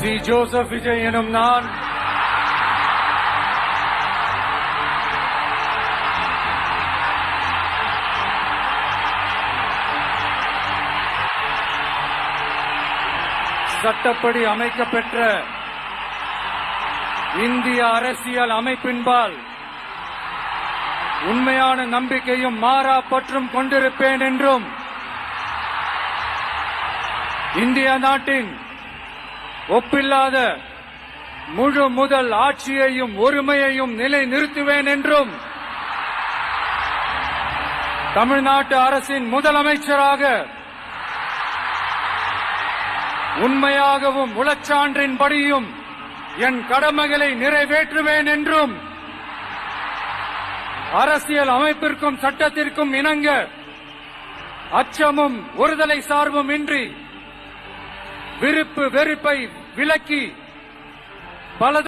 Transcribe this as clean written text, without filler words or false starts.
C Joseph Vijay எனும் நான் சட்டப்படி அமைக்கப்பெற்ற இந்திய அரசியல் அமைப்பின்பால் உண்மையான நம்பிக்கையும் மாறா பற்றும் கொண்டிருப்பேன் என்றும் இந்திய நாட்டின் ஒப்பில்லாத முழு முதல் ஆட்சியையும் ஒருமையையும் நிலைநிறுத்துவேன் என்றும் தமிழ்நாட்டு அரசின் முதலமைச்சராக உண்மையாகவும் உளச்சான்றின்படியும் என் கடமைகளை நிறைவேற்றுவேன் என்றும் அரசியல் அமைப்பிற்கும் சட்டத்திற்கும் இணங்க அச்சமும் ஒருதலை சார்பும் இன்றி விருப்பு வெறுப்பை விலக்கி பல